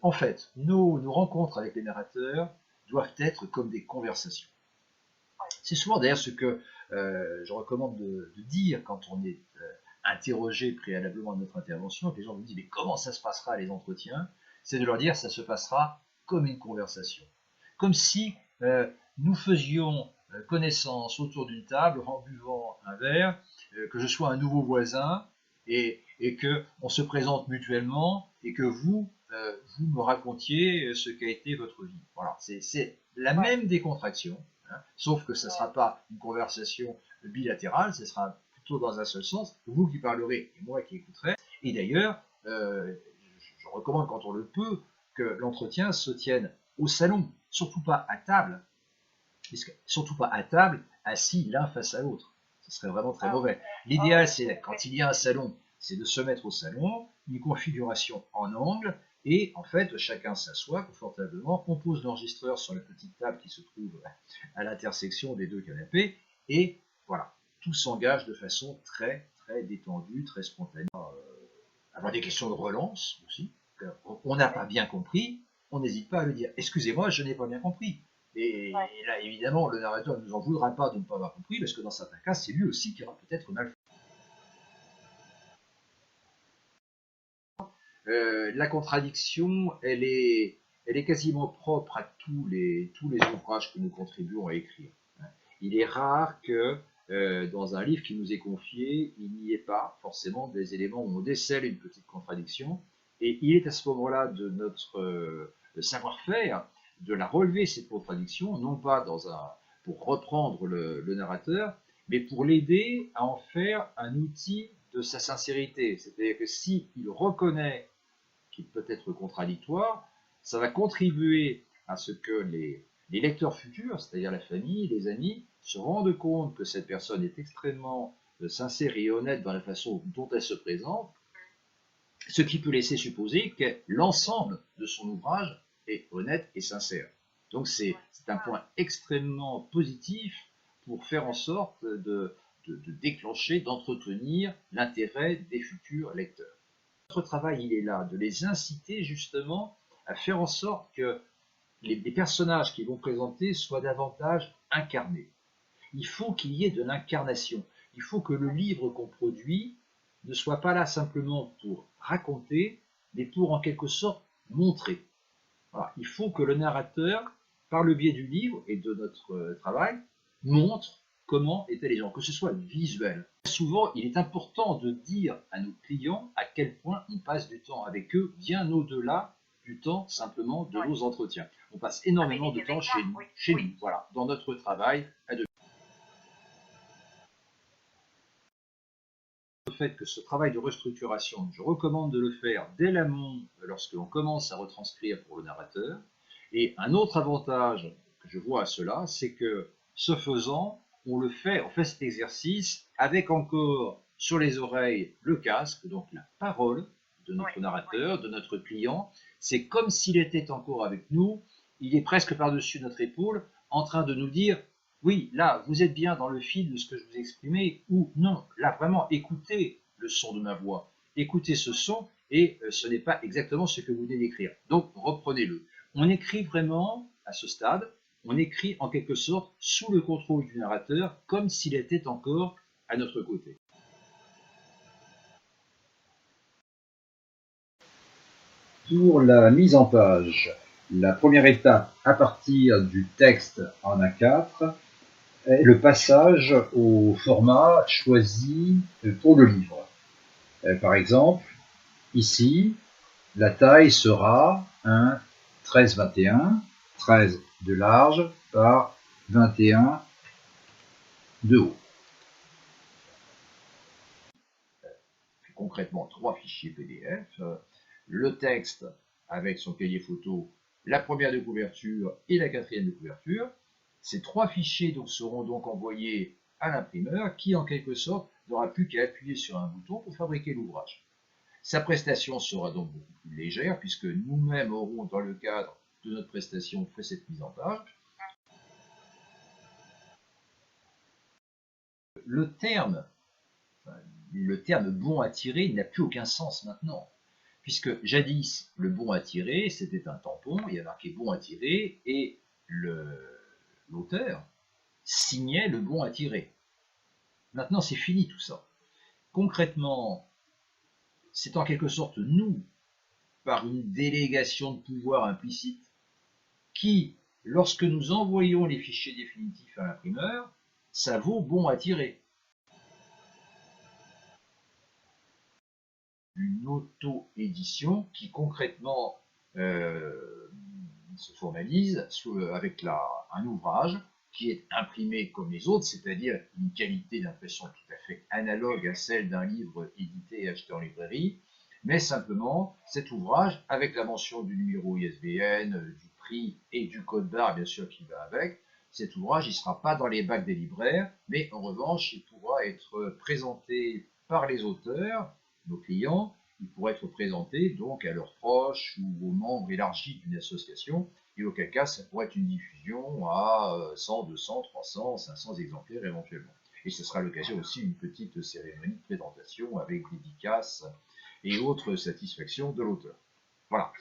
En fait, nos rencontres avec les narrateurs doivent être comme des conversations. C'est souvent d'ailleurs ce que je recommande de dire quand on est interrogé préalablement à notre intervention, que les gens nous disent mais comment ça se passera les entretiens, c'est de leur dire ça se passera comme une conversation. Comme si nous faisions connaissance autour d'une table en buvant un verre, que je sois un nouveau voisin et que on se présente mutuellement et que vous me racontiez ce qu'a été votre vie. Voilà, c'est la même décontraction, hein, sauf que ça ne sera pas une conversation bilatérale, ce sera plutôt dans un seul sens, vous qui parlerez et moi qui écouterai. Et d'ailleurs, je recommande quand on le peut que l'entretien se tienne au salon, surtout pas à table, surtout pas à table, assis l'un face à l'autre. Ce serait vraiment très mauvais. L'idéal, c'est quand il y a un salon, c'est de se mettre au salon, une configuration en angle, et en fait, chacun s'assoit confortablement, on pose l'enregistreur sur la petite table qui se trouve à l'intersection des deux canapés, et voilà, tout s'engage de façon très, très détendue, très spontanée. Avoir des questions de relance aussi. On n'a pas bien compris, on n'hésite pas à le dire. Excusez-moi, je n'ai pas bien compris. Et là, évidemment, le narrateur ne nous en voudra pas de ne pas avoir compris, parce que dans certains cas, c'est lui aussi qui aura peut-être mal fait. La contradiction, elle est quasiment propre à tous les ouvrages que nous contribuons à écrire. Il est rare que dans un livre qui nous est confié, il n'y ait pas forcément des éléments où on décèle une petite contradiction. Et il est à ce moment-là de notre savoir-faire de la relever, cette contradiction, non pas pour reprendre le narrateur, mais pour l'aider à en faire un outil de sa sincérité. C'est-à-dire que s'il reconnaît qu'il peut être contradictoire, ça va contribuer à ce que les lecteurs futurs, c'est-à-dire la famille, les amis, se rendent compte que cette personne est extrêmement sincère et honnête dans la façon dont elle se présente, ce qui peut laisser supposer que l'ensemble de son ouvrage est honnête et sincère. Donc c'est un point extrêmement positif pour faire en sorte de déclencher, d'entretenir l'intérêt des futurs lecteurs. Notre travail, il est là, de les inciter justement à faire en sorte que les personnages qu'ils vont présenter soient davantage incarnés. Il faut qu'il y ait de l'incarnation. Il faut que le livre qu'on produit ne soit pas là simplement pour raconter, mais pour en quelque sorte montrer. Voilà. Il faut que le narrateur, par le biais du livre et de notre travail, montre comment étaient les gens, que ce soit visuel. Souvent, il est important de dire à nos clients à quel point on passe du temps avec eux, bien au-delà du temps simplement de nos entretiens. On passe énormément de temps chez nous, voilà, dans notre travail. Le fait que ce travail de restructuration, je recommande de le faire dès l'amont, lorsque l'on commence à retranscrire pour le narrateur. Et un autre avantage que je vois à cela, c'est que ce faisant, on fait cet exercice avec encore sur les oreilles le casque, donc la parole de notre narrateur, de notre client. C'est comme s'il était encore avec nous, il est presque par-dessus notre épaule, en train de nous dire oui, là, vous êtes bien dans le fil de ce que je vous ai exprimé, ou non, là, vraiment, écoutez le son de ma voix, écoutez ce son, et ce n'est pas exactement ce que vous venez d'écrire. Donc, reprenez-le. On écrit vraiment, à ce stade, on écrit en quelque sorte sous le contrôle du narrateur, comme s'il était encore à notre côté. Pour la mise en page, la première étape à partir du texte en A4 est le passage au format choisi pour le livre. Par exemple, ici, la taille sera un 13-21, 13 de large par 21 de haut. Concrètement, 3 fichiers PDF, le texte avec son cahier photo, la première de couverture et la quatrième de couverture. Ces 3 fichiers seront donc envoyés à l'imprimeur qui, en quelque sorte, n'aura plus qu'à appuyer sur un bouton pour fabriquer l'ouvrage. Sa prestation sera donc beaucoup plus légère puisque nous-mêmes aurons, dans le cadre de notre prestation, fait cette mise en page. Le terme bon à tirer n'a plus aucun sens maintenant, puisque jadis, le bon à tirer, c'était un tampon, il y a marqué bon à tirer, et l'auteur signait le bon à tirer. Maintenant, c'est fini tout ça. Concrètement, c'est en quelque sorte nous, par une délégation de pouvoir implicite, qui, lorsque nous envoyons les fichiers définitifs à l'imprimeur, ça vaut bon à tirer. Une auto-édition qui concrètement se formalise avec un ouvrage qui est imprimé comme les autres, c'est-à-dire une qualité d'impression tout à fait analogue à celle d'un livre édité et acheté en librairie, mais simplement cet ouvrage, avec la mention du numéro ISBN, du prix et du code barre bien sûr qui va avec, cet ouvrage il ne sera pas dans les bacs des libraires, mais en revanche il pourra être présenté par les auteurs, nos clients, il pourrait être présenté donc à leurs proches ou aux membres élargis d'une association, et auquel cas ça pourrait être une diffusion à 100, 200, 300, 500 exemplaires éventuellement. Et ce sera l'occasion aussi d'une petite cérémonie de présentation avec dédicaces et autres satisfactions de l'auteur. Voilà.